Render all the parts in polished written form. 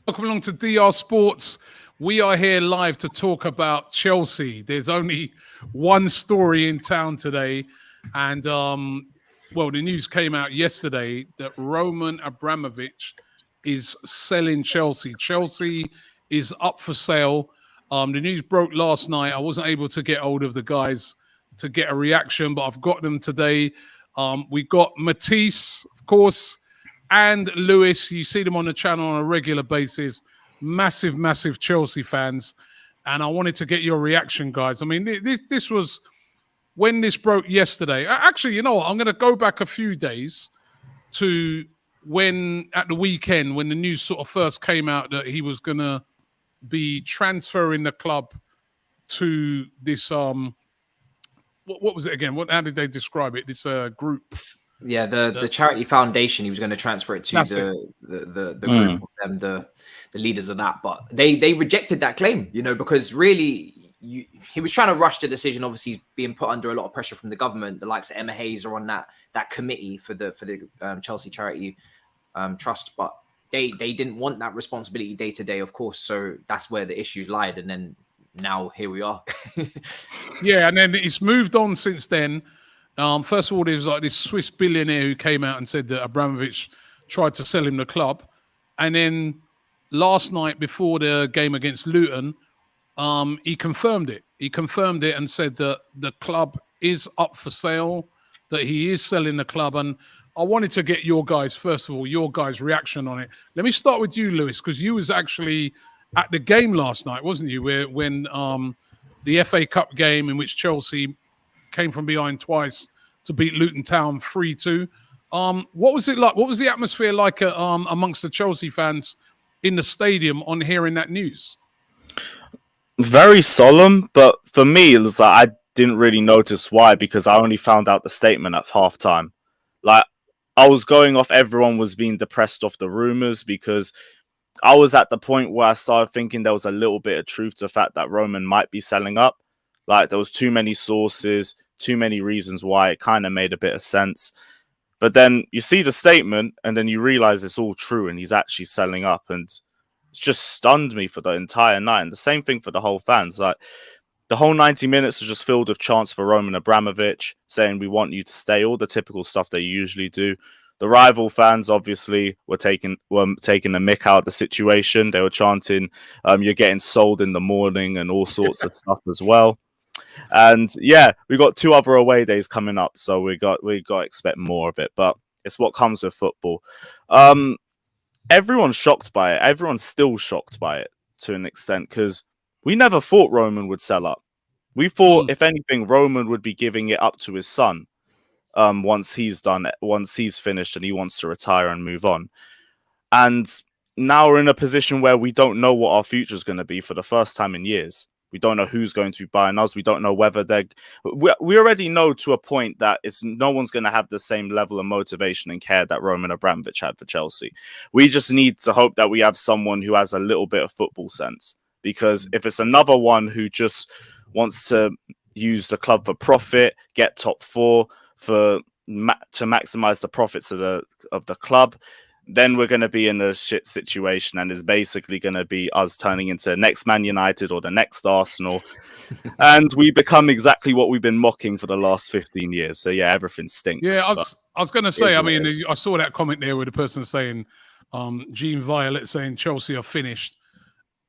Welcome along to DR Sports. We are here live to talk about Chelsea. There's only one story in town today, and the news came out yesterday that Roman Abramovich is selling Chelsea. Chelsea is up for sale. The news broke last night. I wasn't able to get hold of the guys to get a reaction, but I've got them today. We got Matisse, of course, and Lewis. You see them on the channel on a regular basis. Massive, massive Chelsea fans. And I wanted to get your reaction, guys. I mean, this was when this broke yesterday. Actually, you know what? I'm going to go back a few days to when at the weekend when the news sort of first came out that he was going to be transferring the club to this what was it again? How did they describe it? This group. Yeah, the charity foundation. He was going to transfer it to the group of them, the leaders of that. But they rejected that claim, because really he was trying to rush the decision. Obviously, he's being put under a lot of pressure from the government. The likes of Emma Hayes are on that committee for the Chelsea Charity Trust, but they didn't want that responsibility day to day, of course. So that's where the issues lied, and then now here we are. Yeah, and then it's moved on since then. First of all, there's like this Swiss billionaire who came out and said that Abramovich tried to sell him the club. And then last night before the game against Luton, he confirmed it. He confirmed it and said that the club is up for sale, that he is selling the club. And I wanted to get your guys' reaction on it. Let me start with you, Lewis, because you was actually at the game last night, wasn't you? When the FA Cup game in which Chelsea came from behind twice to beat Luton Town 3-2. What was it like? What was the atmosphere like amongst the Chelsea fans in the stadium on hearing that news? Very solemn, but for me, it was like I didn't really notice why, because I only found out the statement at halftime. Like, I was going off, everyone was being depressed off the rumors, because I was at the point where I started thinking there was a little bit of truth to the fact that Roman might be selling up. Like, there was too many sources, too many reasons why it kind of made a bit of sense. But then you see the statement and then you realize it's all true and he's actually selling up, and it's just stunned me for the entire night. And the same thing for the whole fans. Like, the whole 90 minutes was just filled with chants for Roman Abramovich saying, "We want you to stay," all the typical stuff they usually do. The rival fans obviously were taking the mick out of the situation. They were chanting, "You're getting sold in the morning," and all sorts of stuff as well. And yeah, we got 2 other away days coming up, so we got to expect more of it. But it's what comes with football. Everyone's shocked by it. Everyone's still shocked by it to an extent, because we never thought Roman would sell up. We thought, if anything, Roman would be giving it up to his son once he's finished and he wants to retire and move on. And now we're in a position where we don't know what our future is going to be for the first time in years. We don't know who's going to be buying us. We don't know whether we already know to a point that no one's going to have the same level of motivation and care that Roman Abramovich had for Chelsea. We just need to hope that we have someone who has a little bit of football sense, because if it's another one who just wants to use the club for profit, get top 4 to maximize the profits of the club, then we're going to be in a shit situation, and it's basically going to be us turning into the next Man United or the next Arsenal. And we become exactly what we've been mocking for the last 15 years. So yeah, everything stinks. Yeah, I was going to say, I mean, I saw that comment there with the person saying, Jean Violet saying Chelsea are finished.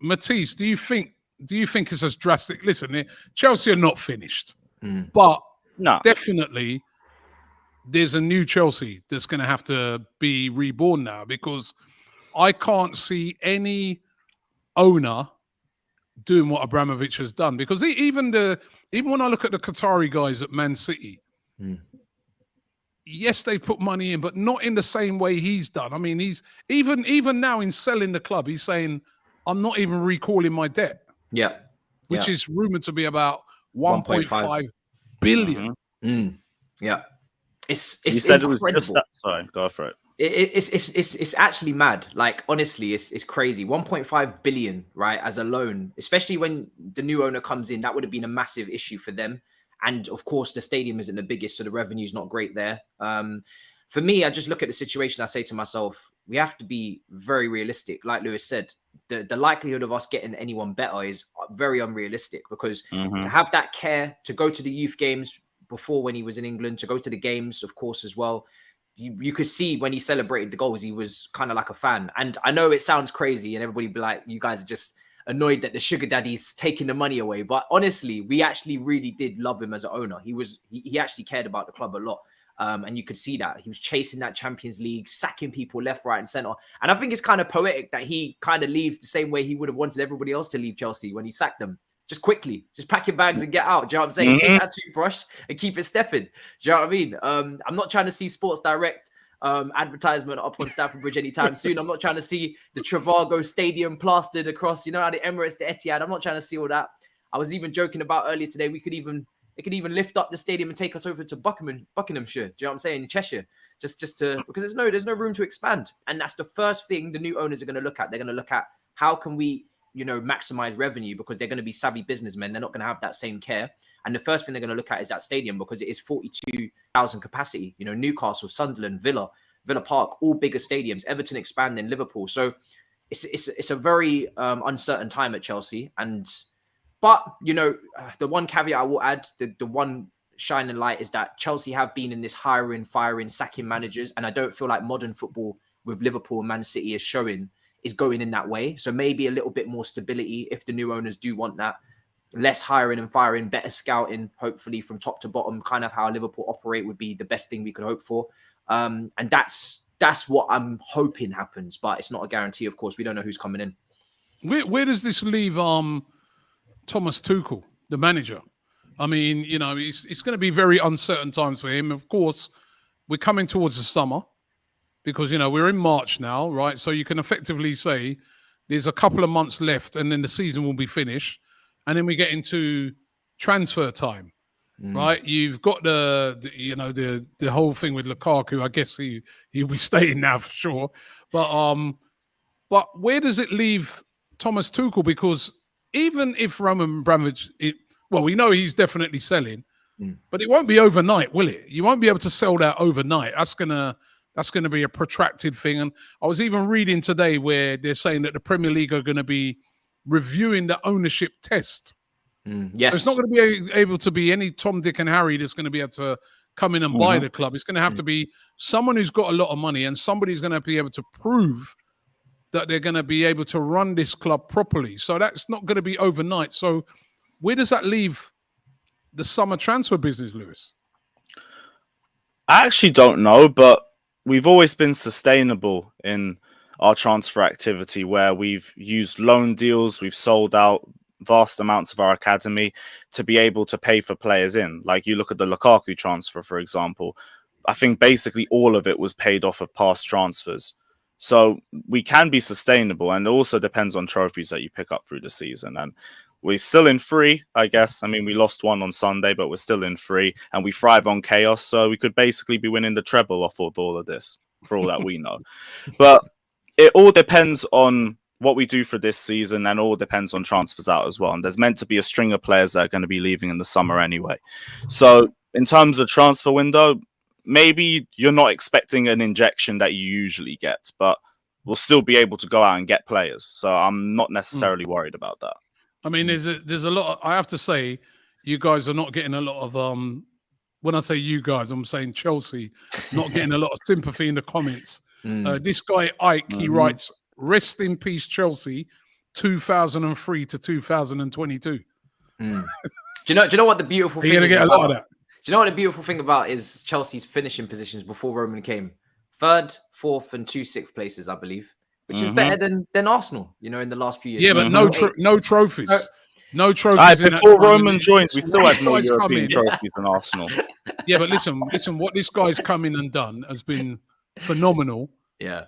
Matisse, do you think it's as drastic? Listen, Chelsea are not finished, but definitely there's a new Chelsea that's going to have to be reborn now, because I can't see any owner doing what Abramovich has done. Because even when I look at the Qatari guys at Man City, yes, they put money in, but not in the same way he's done. I mean, he's even now in selling the club, he's saying, "I'm not even recalling my debt." Yeah, which is rumored to be about 1.5 billion. Yeah. It's said incredible. It was just that. Sorry, go for it. It's actually mad. Like, honestly, it's crazy. 1.5 billion, right, as a loan, especially when the new owner comes in. That would have been a massive issue for them. And of course, the stadium isn't the biggest, so the revenue's not great there. For me, I just look at the situation. I say to myself, we have to be very realistic. Like Lewis said, the likelihood of us getting anyone better is very unrealistic, because Mm-hmm. to have that care, to go to the youth games before when he was in England, to go to the games, of course, as well. You could see when he celebrated the goals, he was kind of like a fan. And I know it sounds crazy and everybody be like, you guys are just annoyed that the sugar daddy's taking the money away. But honestly, we actually really did love him as an owner. He actually cared about the club a lot. And you could see that he was chasing that Champions League, sacking people left, right, and center. And I think it's kind of poetic that he kind of leaves the same way he would have wanted everybody else to leave Chelsea when he sacked them. Just quickly, just pack your bags and get out. Do you know what I'm saying? Mm-hmm. Take that toothbrush and keep it stepping. Do you know what I mean? I'm not trying to see Sports Direct advertisement up on Stamford Bridge anytime soon. I'm not trying to see the Travago Stadium plastered across, the Emirates, the Etihad. I'm not trying to see all that. I was even joking about earlier today, they could even lift up the stadium and take us over to Buckinghamshire. Do you know what I'm saying? In Cheshire, just to, because there's no room to expand. And that's the first thing the new owners are going to look at. They're going to look at how can we, maximize revenue, because they're going to be savvy businessmen. They're not going to have that same care. And the first thing they're going to look at is that stadium, because it is 42,000 capacity. Newcastle, Sunderland, Villa Park, all bigger stadiums. Everton expanding, Liverpool. So it's a very uncertain time at Chelsea. But the one caveat I will add, the one shining light, is that Chelsea have been in this hiring, firing, sacking managers, and I don't feel like modern football with Liverpool and Man City is going in that way. So maybe a little bit more stability if the new owners do want that. Less hiring and firing, better scouting, hopefully from top to bottom, kind of how Liverpool operate would be the best thing we could hope for. And that's what I'm hoping happens, but it's not a guarantee, of course. We don't know who's coming in. Where does this leave Thomas Tuchel, the manager? I mean, it's going to be very uncertain times for him. Of course, we're coming towards the summer, because, we're in March now, right? So you can effectively say there's a couple of months left and then the season will be finished. And then we get into transfer time, right? You've got the whole thing with Lukaku. I guess he'll be staying now for sure. But where does it leave Thomas Tuchel? Because even if Roman Abramovich, we know he's definitely selling, but it won't be overnight, will it? You won't be able to sell that overnight. That's gonna be a protracted thing. And I was even reading today where they're saying that the Premier League are going to be reviewing the ownership test. Yes, so it's not going to be able to be any Tom, Dick, and Harry that's going to be able to come in and buy the club. It's going to have to be someone who's got a lot of money, and somebody's going to be able to prove that they're going to be able to run this club properly. So that's not going to be overnight. So where does that leave the summer transfer business, Lewis? I actually don't know, but we've always been sustainable in our transfer activity, where we've used loan deals, we've sold out vast amounts of our academy to be able to pay for players in. Like, you look at the Lukaku transfer, for example. I think basically all of it was paid off of past transfers. So we can be sustainable, and it also depends on trophies that you pick up through the season. And we're still in free, I guess. I mean, we lost one on Sunday, but we're still in free, and we thrive on chaos. So we could basically be winning the treble off of all of this, for all that we know. But it all depends on what we do for this season, and all depends on transfers out as well. And there's meant to be a string of players that are going to be leaving in the summer anyway. So in terms of transfer window, maybe you're not expecting an injection that you usually get, but we'll still be able to go out and get players. So I'm not necessarily worried about that. I mean, there's a lot. I have to say, you guys are not getting a lot of when I say you guys, I'm saying Chelsea, not getting a lot of sympathy in the comments. This guy Ike, he writes, "Rest in peace, Chelsea, 2003 to 2022." Do you know what the beautiful thing is? You're gonna get a lot of that. Do you know what the beautiful thing about is Chelsea's finishing positions before Roman came? 3rd, 4th, and 2 6th places, I believe, which is better than Arsenal. In the last few years. Yeah, but no trophies. No trophies. Before Roman joined, we still had more European trophies than Arsenal. Yeah, but listen. What this guy's come in and done has been phenomenal. Yeah.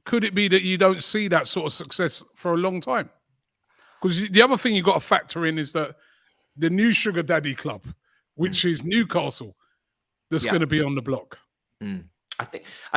Could it be that you don't see that sort of success for a long time? Because the other thing you've got to factor in is that the new sugar daddy club, which is Newcastle, that's going to be on the block. I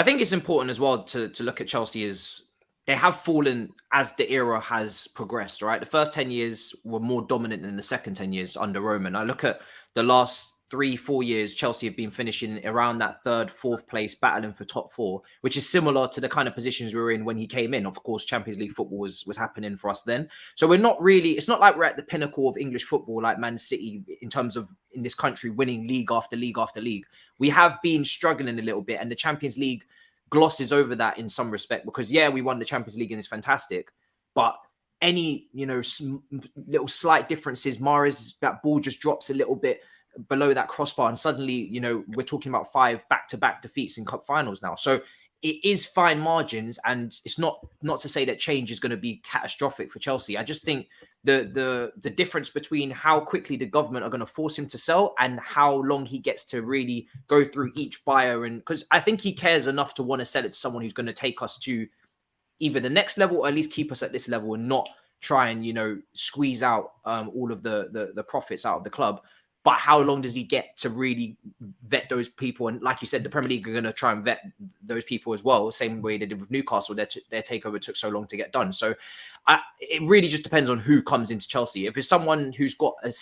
think it's important as well to look at Chelsea as they have fallen as the era has progressed, right? The first 10 years were more dominant than the second 10 years under Roman. I look at the last 3-4 years, Chelsea have been finishing around that 3rd, 4th place, battling for top 4, which is similar to the kind of positions we were in when he came in. Of course, Champions League football was happening for us then. So we're not really, it's not like we're at the pinnacle of English football like Man City in terms of in this country winning league after league after league. We have been struggling a little bit, and the Champions League glosses over that in some respect because, yeah, we won the Champions League and it's fantastic, but any, little slight differences, Mahrez, that ball just drops a little bit below that crossbar, and suddenly, we're talking about 5 back-to-back defeats in cup finals now. So it is fine margins, and it's not to say that change is going to be catastrophic for Chelsea. I just think the difference between how quickly the government are going to force him to sell and how long he gets to really go through each buyer, and because I think he cares enough to want to sell it to someone who's going to take us to either the next level or at least keep us at this level and not try and squeeze out all of the profits out of the club. But how long does he get to really vet those people? And like you said, the Premier League are going to try and vet those people as well, same way they did with Newcastle. Their takeover took so long to get done. So it really just depends on who comes into Chelsea. If it's someone who's got a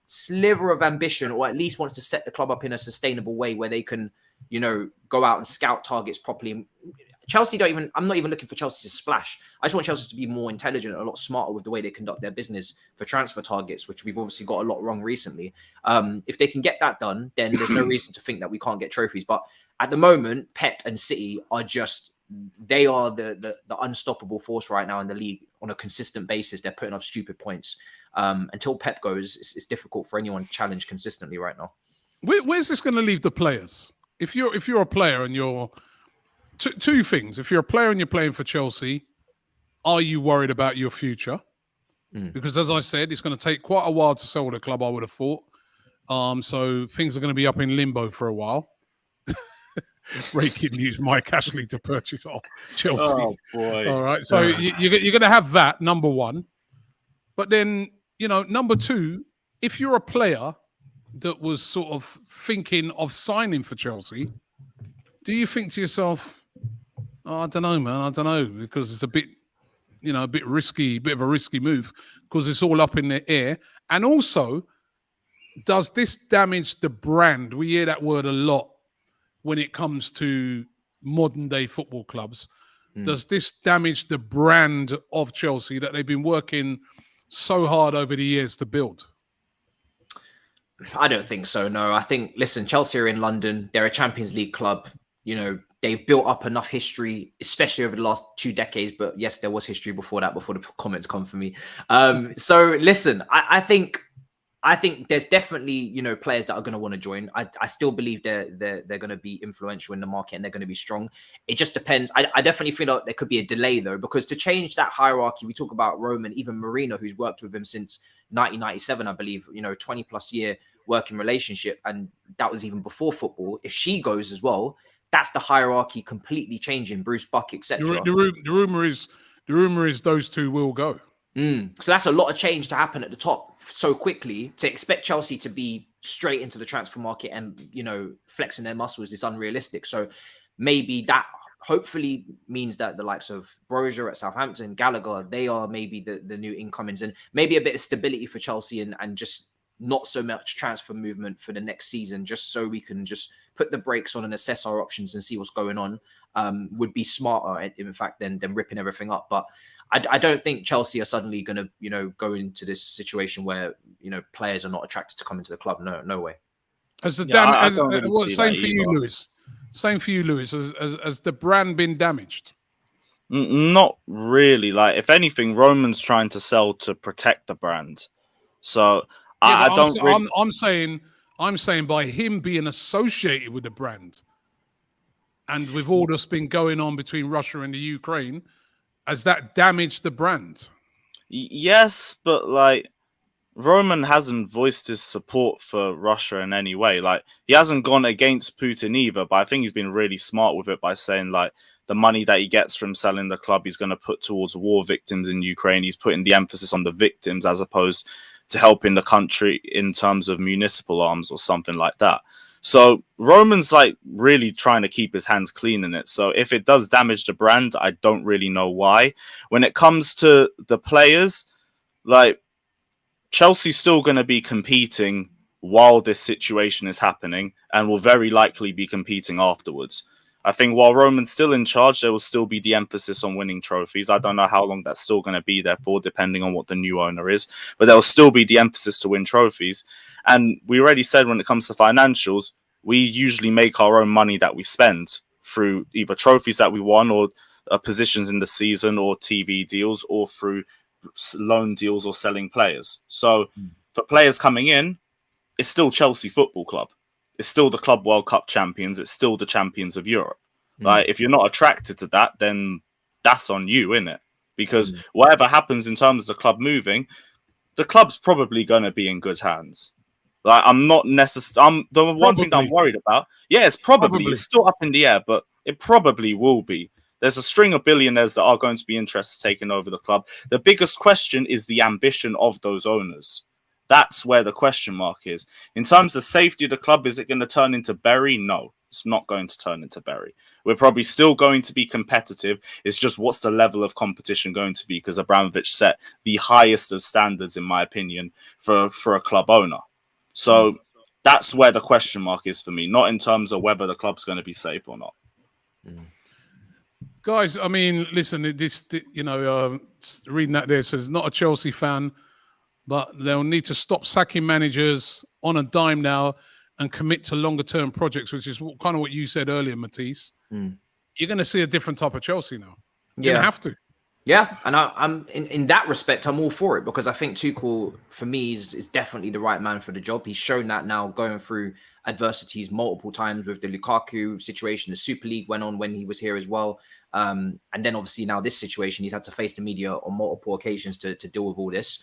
sliver of ambition, or at least wants to set the club up in a sustainable way where they can, go out and scout targets properly. Chelsea I'm not even looking for Chelsea to splash. I just want Chelsea to be more intelligent and a lot smarter with the way they conduct their business for transfer targets, which we've obviously got a lot wrong recently. If they can get that done, then there's no reason to think that we can't get trophies. But at the moment, Pep and City are they are the unstoppable force right now in the league on a consistent basis. They're putting up stupid points. Until Pep goes, it's difficult for anyone to challenge consistently right now. Where's this going to leave the players? If you're a player and you're two things. If you're a player and you're playing for Chelsea, are you worried about your future? Because as I said, it's going to take quite a while to sell the club, I would have thought. So things are going to be up in limbo for a while. Breaking news, Mike Ashley to purchase Chelsea. Oh, boy. All right. So you're going to have that, number one. But then, number two, if you're a player that was sort of thinking of signing for Chelsea, do you think to yourself, I don't know, man. I don't know, because it's a bit risky, bit of a risky move because it's all up in the air. And also, does this damage the brand? We hear that word a lot when it comes to modern day football clubs. Does this damage the brand of Chelsea that they've been working so hard over the years to build? I don't think so, no. I think, listen, Chelsea are in London. They're a Champions League club. They've built up enough history, especially over the last 2 decades. But yes, there was history before that, before the comments come for me. So listen, I think there's definitely, players that are going to want to join. I still believe they're going to be influential in the market and they're going to be strong. It just depends. I definitely feel like there could be a delay though, because to change that hierarchy, we talk about Roman, even Marino, who's worked with him since 1997, I believe, 20 plus year working relationship. And that was even before football. If she goes as well, that's the hierarchy completely changing. Bruce Buck, etc. The rumor is those two will go. So that's a lot of change to happen at the top so quickly. To expect Chelsea to be straight into the transfer market and flexing their muscles is unrealistic. So maybe that hopefully means that the likes of Brozier at Southampton, Gallagher, they are maybe the new incomings, and maybe a bit of stability for Chelsea and just not so much transfer movement for the next season, just so we can just put the brakes on and assess our options and see what's going on, would be smarter, in fact, than ripping everything up. But I don't think Chelsea are suddenly going to, go into this situation where, players are not attracted to come into the club. No way. Same for you, Lewis. Same for you, Lewis. Has the brand been damaged? Not really. Like, if anything, Roman's trying to sell to protect the brand. So I'm saying by him being associated with the brand, and with all that's been going on between Russia and the Ukraine, has that damaged the brand? Yes, but like, Roman hasn't voiced his support for Russia in any way. Like, he hasn't gone against Putin either, but I think he's been really smart with it by saying, like, the money that he gets from selling the club, he's going to put towards war victims in Ukraine. He's putting the emphasis on the victims as opposed to helping the country in terms of municipal arms or something like that. So Roman's like really trying to keep his hands clean in it. So if it does damage the brand, I don't really know why. When it comes to the players, like, Chelsea's still going to be competing while this situation is happening and will very likely be competing afterwards. I think while Roman's still in charge, there will still be the emphasis on winning trophies. I don't know how long that's still going to be there for, depending on what the new owner is, but there will still be the emphasis to win trophies. And we already said when it comes to financials, we usually make our own money that we spend through either trophies that we won or positions in the season or TV deals or through loan deals or selling players. So for players coming in, it's still Chelsea Football Club. It's still the Club World Cup champions. It's still the champions of Europe. Like, if you're not attracted to that, then that's on you, innit? Because whatever happens in terms of the club moving, the club's probably going to be in good hands. Like, I'm not necessarily. The one thing that I'm worried about, it's probably. It's still up in the air, but it probably will be. There's a string of billionaires that are going to be interested in taking over the club. The biggest question is the ambition of those owners. That's where the question mark is. In terms of safety of the club, is it going to turn into Bury? No, it's not going to turn into Bury. We're probably still going to be competitive. It's just what's the level of competition going to be? Because Abramovich set the highest of standards, in my opinion, for a club owner. So that's where the question mark is for me, not in terms of whether the club's going to be safe or not. Guys, I mean, listen, reading that there says not a Chelsea fan, but they'll need to stop sacking managers on a dime now and commit to longer-term projects, which is kind of what you said earlier, Matisse. You're going to see a different type of Chelsea now. You're going to have to. Yeah, and I'm in that respect, I'm all for it because I think Tuchel, for me, is definitely the right man for the job. He's shown that now going through adversities multiple times with the Lukaku situation. The Super League went on when he was here as well. And then obviously now this situation, he's had to face the media on multiple occasions to deal with all this.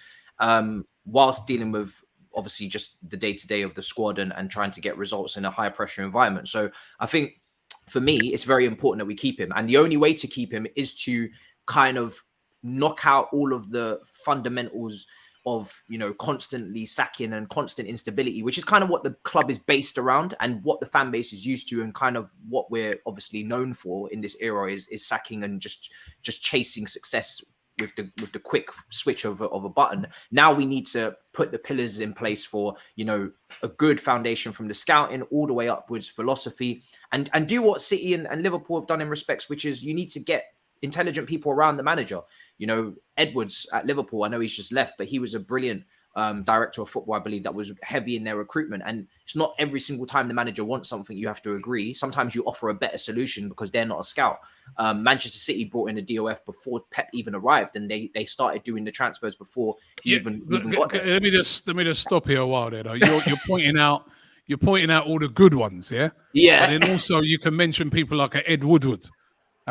Whilst dealing with obviously just the day-to-day of the squad and trying to get results in a high pressure environment. So I think for me, it's very important that we keep him. And the only way to keep him is to kind of knock out all of the fundamentals of, constantly sacking and constant instability, which is kind of what the club is based around and what the fan base is used to. And kind of what we're obviously known for in this era is sacking and just chasing success with the quick switch of a button. Now we need to put the pillars in place for, a good foundation from the scouting all the way upwards, philosophy, and do what City and Liverpool have done in respects, which is you need to get intelligent people around the manager. Edwards at Liverpool, I know he's just left, but he was a brilliant director of football, I believe, that was heavy in their recruitment. And it's not every single time the manager wants something you have to agree. Sometimes you offer a better solution because they're not a scout. Manchester City brought in a DOF before Pep even arrived, and they started doing the transfers before he even got there. Let me just stop here a while there, though. You're pointing out all the good ones, yeah. And then also you can mention people like Ed Woodward.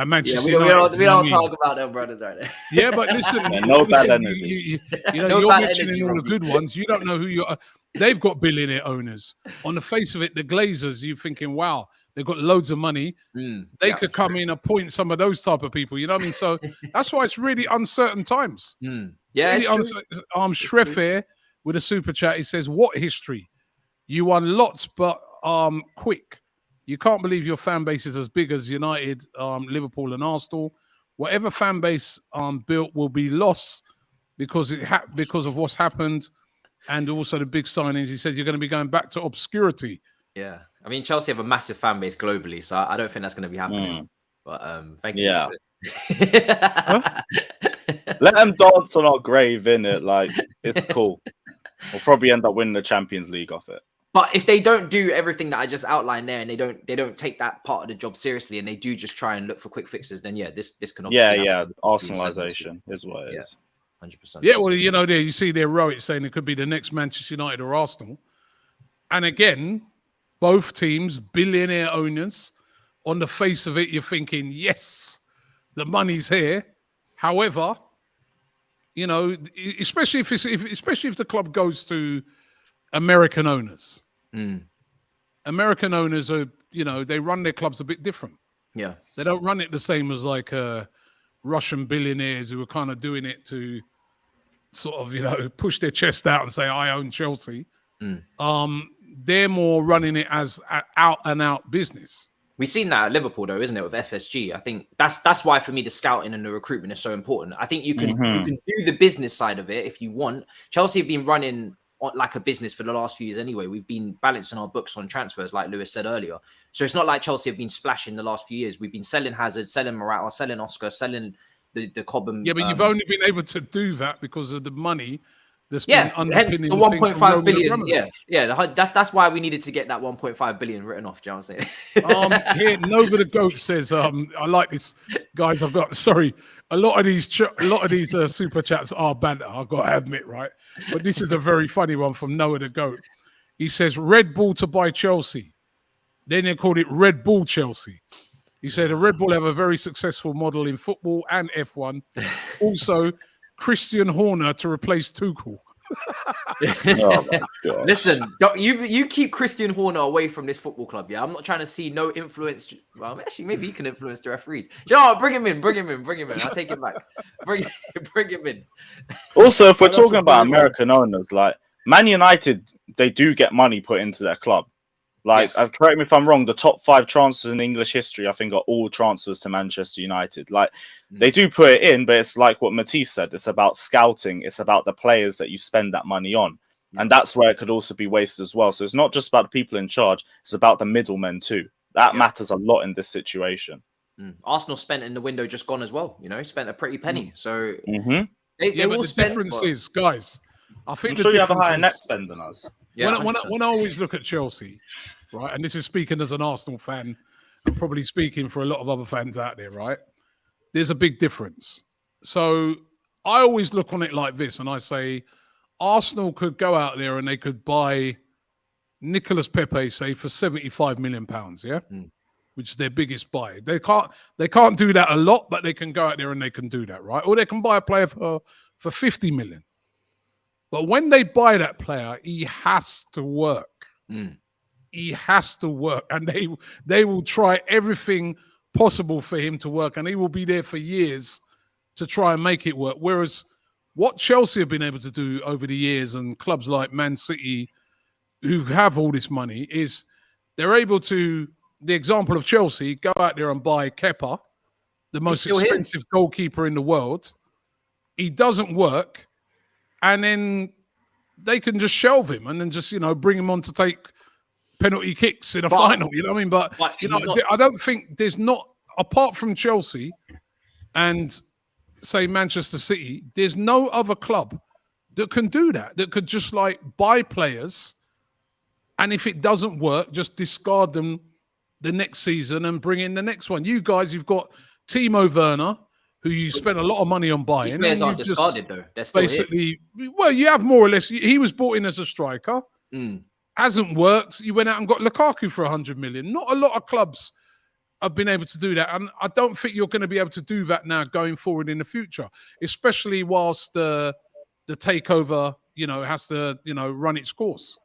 Manchester United, we don't talk about them brothers right now. Yeah, but listen, bad energy. You're mentioning all the good ones. You don't know who you are. They've got billionaire owners. On the face of it, the Glazers, you're thinking, wow, they've got loads of money. They could come in and appoint some of those type of people. You know what I mean? So that's why it's really uncertain times. Yeah, really Shref here with a super chat. He says, "What history? You won lots, but quick. You can't believe your fan base is as big as United, Liverpool, and Arsenal. Whatever fan base built will be lost because of what's happened, and also the big signings." He said you're going to be going back to obscurity. Yeah, I mean Chelsea have a massive fan base globally, so I don't think that's going to be happening. But thank you. Yeah. Let them dance on our grave, innit? Like, it's cool. We'll probably end up winning the Champions League off it. But if they don't do everything that I just outlined there, and they don't take that part of the job seriously, and they do just try and look for quick fixes, then this can obviously Arsenalization is what it is. 100%. Yeah, well, there you see their heroics saying it could be the next Manchester United or Arsenal, and again, both teams billionaire owners. On the face of it, you're thinking, yes, the money's here. However, especially if the club goes to American owners. American owners are, they run their clubs a bit different. Yeah. They don't run it the same as like Russian billionaires who are kind of doing it to sort of, push their chest out and say, I own Chelsea. They're more running it as out and out business. We've seen that at Liverpool, though, isn't it, with FSG? I think that's why, for me, the scouting and the recruitment is so important. I think you can do the business side of it if you want. Chelsea have been running like a business for the last few years anyway. We've been balancing our books on transfers, like Lewis said earlier. So it's not like Chelsea have been splashing the last few years. We've been selling Hazard, selling Morata, selling Oscar, selling the Cobham. Yeah, but you've only been able to do that because of the money that's Yeah, been hence the underpinning 1.5 billion. Abramovich. That's why we needed to get that 1.5 billion written off. Do you know what I'm saying? Here, Nova the Goat says, I like this, guys. A lot of these super chats are banter. I've got to admit, right? But this is a very funny one from Noah the Goat. He says, Red Bull to buy Chelsea. Then they called it Red Bull Chelsea. He said, a Red Bull have a very successful model in football and F1. Also, Christian Horner to replace Tuchel. Oh, listen, you keep Christian Horner away from this football club. Yeah, I'm not trying to see no influence. Well, actually, maybe he can influence the referees. Bring him in. I'll take him back. Bring him in. Also, if we're talking about American owners, like Man United, they do get money put into their club. Like, Yes. correct me if I'm wrong, the top 5 transfers in English history, I think, are all transfers to Manchester United. Like, they do put it in, but it's like what Matisse said. It's about scouting. It's about the players that you spend that money on. And that's where it could also be wasted as well. So it's not just about the people in charge. It's about the middlemen too. That matters a lot in this situation. Arsenal spent in the window just gone as well. You know, spent a pretty penny. So Mm-hmm. they will the spend. difference is, guys, I think I'm sure you have a higher is, net spend than us. Yeah, when I always look at Chelsea, right, and this is speaking as an Arsenal fan, and probably speaking for a lot of other fans out there, right? There's a big difference. So I always look on it like this, and I say Arsenal could go out there and they could buy Nicolas Pepe, say, for £75 million, yeah, which is their biggest buy. They can't do that a lot, but they can go out there and they can do that, right? Or they can buy a player for 50 million. But when they buy that player, he has to work. He has to work, and they will try everything possible for him to work, and he will be there for years to try and make it work. Whereas what Chelsea have been able to do over the years, and clubs like Man City, who have all this money, is they're able to, the example of Chelsea, go out there and buy Kepa, the most expensive goalkeeper in the world. He doesn't work. And then they can just shelve him and then just, bring him on to take penalty kicks in a final. You know what I mean? But I don't think there's not, apart from Chelsea and, say, Manchester City, there's no other club that can do that could just like buy players. And if it doesn't work, just discard them the next season and bring in the next one. You guys, you've got Timo Werner, who you spent a lot of money on buying. These players aren't discarded, though. They're still basically here. Well, you have more or less. He was brought in as a striker. Hasn't worked. You went out and got Lukaku for 100 million. Not a lot of clubs have been able to do that. And I don't think you're going to be able to do that now going forward in the future, especially whilst the takeover, has to, run its course.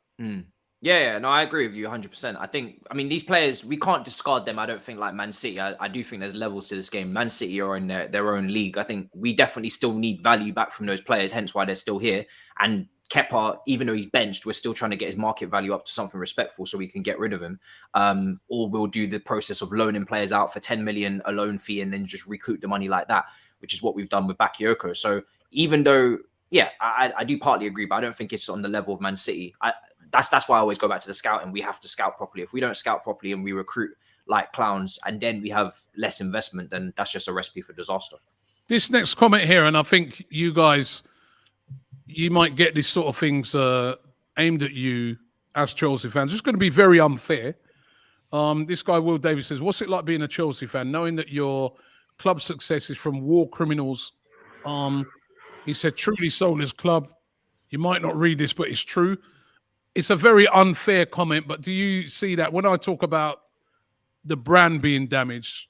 Yeah, no, I agree with you 100%. These players, we can't discard them. I don't think like Man City. I do think there's levels to this game. Man City are in their own league. I think we definitely still need value back from those players, hence why they're still here. And Kepa, even though he's benched, we're still trying to get his market value up to something respectful so we can get rid of him. Or we'll do the process of loaning players out for 10 million, a loan fee, and then just recoup the money like that, which is what we've done with Bakayoko. So even though, I do partly agree, but I don't think it's on the level of Man City. That's why I always go back to the scouting. We have to scout properly. If we don't scout properly and we recruit like clowns and then we have less investment, then that's just a recipe for disaster. This next comment here, and I think you guys, you might get these sort of things aimed at you as Chelsea fans. It's going to be very unfair. This guy, Will Davis, says, what's it like being a Chelsea fan, knowing that your club success is from war criminals? He said, truly soulless club. You might not read this, but it's true. It's a very unfair comment, but do you see that when I talk about the brand being damaged,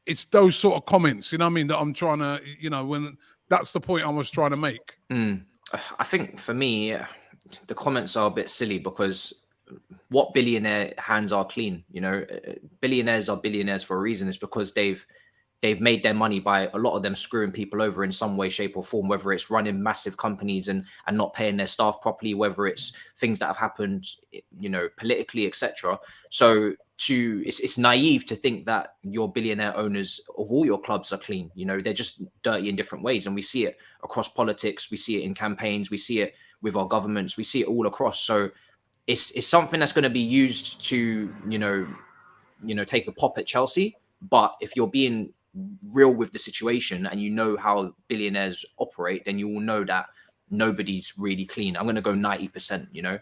it's those sort of comments, that I'm trying to, when that's the point I was trying to make. I think for me, the comments are a bit silly because what billionaire hands are clean? Billionaires are billionaires for a reason. It's because they've made their money by a lot of them screwing people over in some way, shape or form, whether it's running massive companies and not paying their staff properly, whether it's things that have happened, politically, etc. So it's naive to think that your billionaire owners of all your clubs are clean. You know, they're just dirty in different ways. And we see it across politics. We see it in campaigns. We see it with our governments. We see it all across. So it's something that's going to be used to, you know, take a pop at Chelsea. But if you're being real with the situation and you know how billionaires operate, then you will know that nobody's really clean. I'm going to go 90%, you know,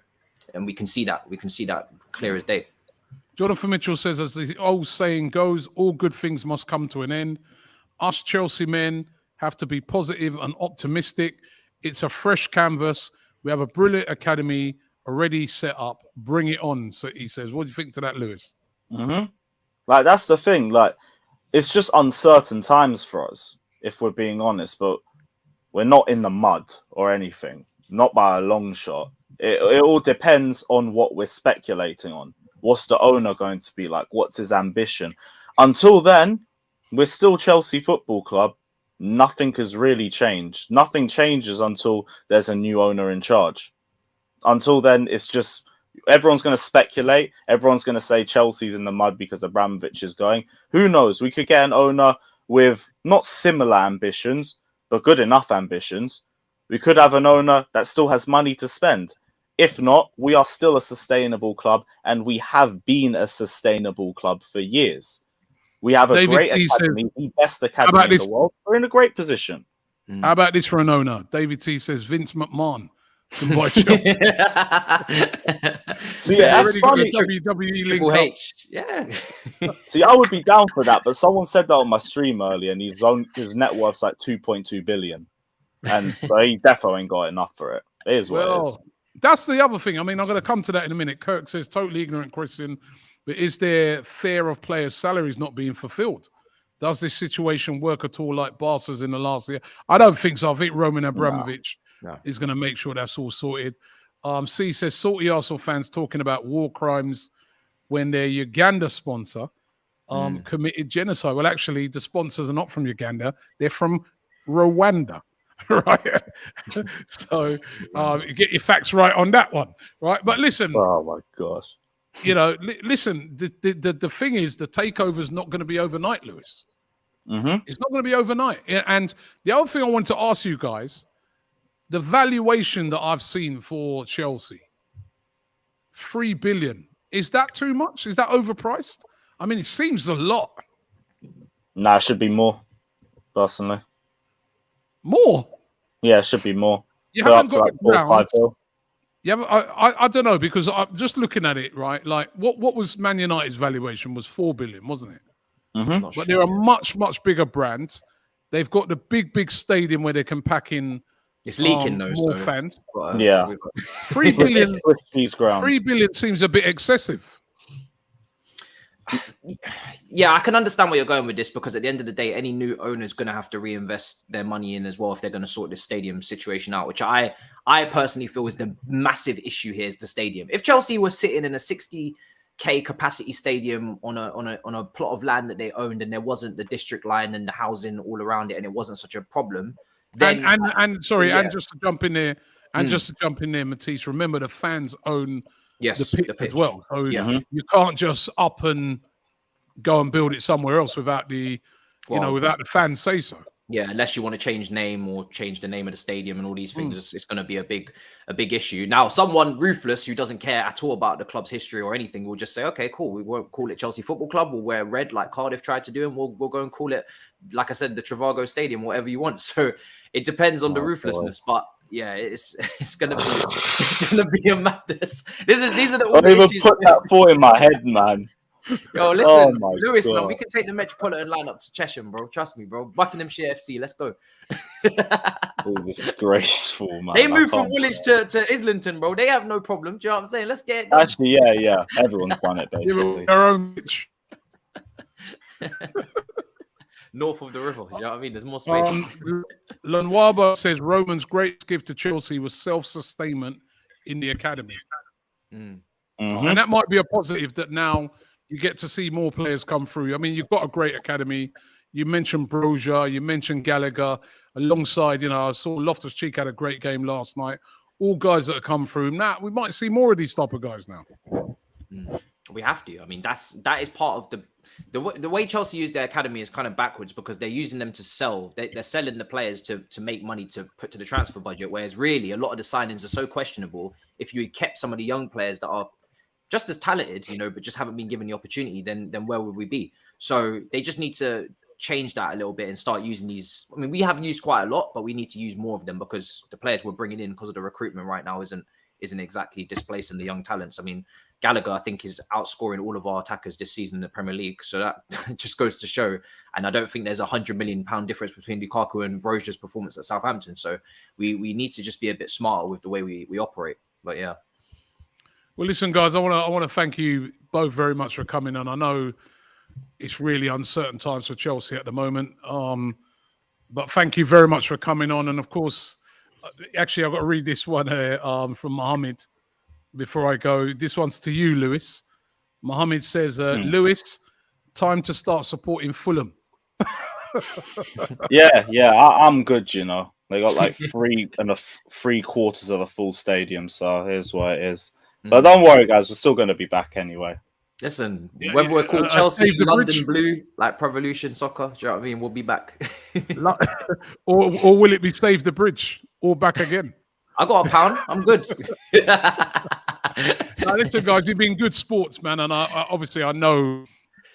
and we can see that. We can see that clear as day. Jonathan Mitchell says, as the old saying goes, all good things must come to an end. Us Chelsea men have to be positive and optimistic. It's a fresh canvas. We have a brilliant academy already set up. Bring it on, so he says. What do you think to that, Lewis? Mm-hmm. Like, that's the thing. Like, it's just uncertain times for us, if we're being honest. But we're not in the mud or anything. Not by a long shot. It all depends on what we're speculating on. What's the owner going to be like? What's his ambition? Until then, we're still Chelsea Football Club. Nothing has really changed. Nothing changes until there's a new owner in charge. Until then, it's just everyone's going to speculate. Everyone's going to say Chelsea's in the mud because Abramovich is going. Who knows? We could get an owner with not similar ambitions, but good enough ambitions. We could have an owner that still has money to spend. If not, we are still a sustainable club, and we have been a sustainable club for years. We have a great academy, the best academy in the world. We're in a great position. How about this for an owner? David T says Vince McMahon can buy Chelsea. See, that's funny. WWE Triple link H. Yeah. See, I would be down for that, but someone said that on my stream earlier, and his net worth's like 2.2 billion, and so he definitely ain't got enough for it. It is what it is. That's the other thing. I mean, I'm going to come to that in a minute. Kirk says, totally ignorant question, but is there fear of players' salaries not being fulfilled? Does this situation work at all like Barca's in the last year? I don't think so. I think Roman Abramovich is going to make sure that's all sorted. C says, salty Arsenal fans talking about war crimes when their Uganda sponsor committed genocide. Well, actually, the sponsors are not from Uganda. They're from Rwanda. Right, so get your facts right on that one, right? But listen, oh my gosh, you know, listen. The thing is, the takeover is not going to be overnight, Lewis. It's not going to be overnight. And the other thing I want to ask you guys, the valuation that I've seen for Chelsea, 3 billion, is that too much? Is that overpriced? I mean, it seems a lot. Nah, it should be more, personally. More? Yeah, it should be more. You haven't got it down. Yeah, I don't know, because I'm just looking at it, right? Like, what was Man United's valuation? Was 4 billion, wasn't it? But there are much bigger brands. They've got the big stadium where they can pack in. It's leaking those more fans. Yeah, 3 billion. 3 billion seems a bit excessive. Yeah, I can understand where you're going with this, because at the end of the day, any new owner is going to have to reinvest their money in as well if they're going to sort this stadium situation out, which I personally feel is the massive issue here is the stadium. If Chelsea was sitting in a 60k capacity stadium on a plot of land that they owned, and there wasn't the district line and the housing all around it, and it wasn't such a problem, then and just to jump in there, Matisse, remember the fans own the pitch as well. So you can't just up and go and build it somewhere else without the fans say so. Yeah, unless you want to change name or change the name of the stadium and all these things, it's going to be a big issue. Now, someone ruthless who doesn't care at all about the club's history or anything will just say, okay, cool, we won't call it Chelsea Football Club. We'll wear red like Cardiff tried to do, and we'll go and call it, like I said, the Trivago Stadium, whatever you want. So it depends on the ruthlessness, but yeah, it's gonna be a madness. These are the. Don't even put that thought in my head, man. Yo, listen, Lewis, man, we can take the Metropolitan line up to Cheshire, bro. Trust me, bro. Buckinghamshire FC, let's go. Disgraceful, man. They moved from Woolwich to Islington, bro. They have no problem. Do you know what I'm saying? Let's get it done. Actually, yeah. Everyone's done it, basically. Their own bitch. North of the river, you know what I mean? There's more space. Lanwaba says Roman's great gift to Chelsea was self-sustainment in the academy. And that might be a positive, that now you get to see more players come through. I mean, you've got a great academy. You mentioned Broja, you mentioned Gallagher, alongside, I saw Loftus-Cheek had a great game last night. All guys that have come through. Now, we might see more of these type of guys now. We have to. I mean, that is part of the way Chelsea use their academy is kind of backwards, because they're using them to sell. They're selling the players to make money to put to the transfer budget. Whereas really, a lot of the signings are so questionable. If you had kept some of the young players that are just as talented, but just haven't been given the opportunity, then where would we be? So they just need to change that a little bit and start using these. I mean, we have used quite a lot, but we need to use more of them, because the players we're bringing in, because of the recruitment right now, isn't exactly displacing the young talents. I mean, Gallagher, I think, is outscoring all of our attackers this season in the Premier League. So that just goes to show. And I don't think there's £100 million difference between Lukaku and Broja's performance at Southampton. So we need to just be a bit smarter with the way we operate. But yeah. Well, listen, guys, I want to thank you both very much for coming on. I know it's really uncertain times for Chelsea at the moment, but thank you very much for coming on. And of course, actually, I've got to read this one here from Mohammed before I go. This one's to you, Lewis. Mohammed says, Lewis, time to start supporting Fulham. Yeah, I'm good, They got like 3.75 of a full stadium, so here's what it is. But don't worry, guys, we're still going to be back anyway. Listen, whether we're called Chelsea, London Blue, like Revolution Soccer, do you know what I mean? We'll be back. or will it be Save the Bridge or back again? I got £1. I'm good. Now, listen, guys, you've been good sports, man. And I obviously, I know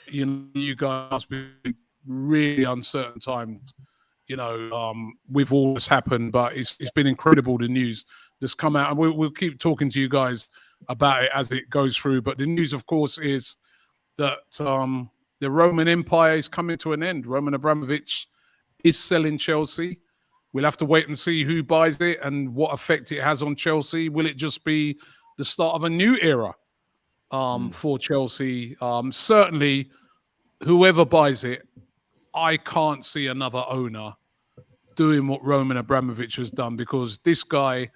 you guys have been really uncertain times, with all that's happened. But it's been incredible, the news that's come out. And we'll keep talking to you guys about it as it goes through. But the news, of course, is that the Roman Empire is coming to an end. Roman Abramovich is selling Chelsea. We'll have to wait and see who buys it and what effect it has on Chelsea. Will it just be the start of a new era for Chelsea? Certainly, whoever buys it, I can't see another owner doing what Roman Abramovich has done, because this guy,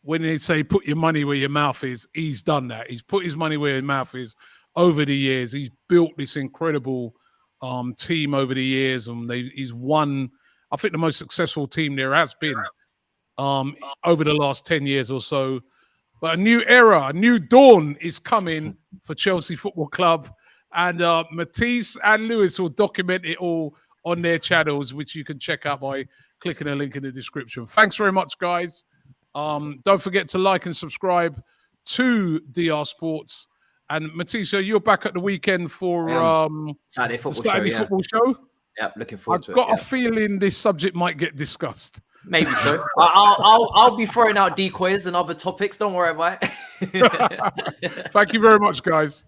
when they say put your money where your mouth is, he's done that. He's put his money where his mouth is over the years. He's built this incredible team over the years, and he's won, I think, the most successful team there has been over the last 10 years or so. But a new era, a new dawn is coming for Chelsea Football Club. And Matisse and Lewis will document it all on their channels, which you can check out by clicking a link in the description. Thanks very much, guys. Don't forget to like and subscribe to DR Sports. And Matisse, you're back at the weekend for Saturday football show. Yeah, looking forward to it. I've got a feeling this subject might get discussed. Maybe so. I'll be throwing out decoys and other topics. Don't worry about it. Thank you very much, guys.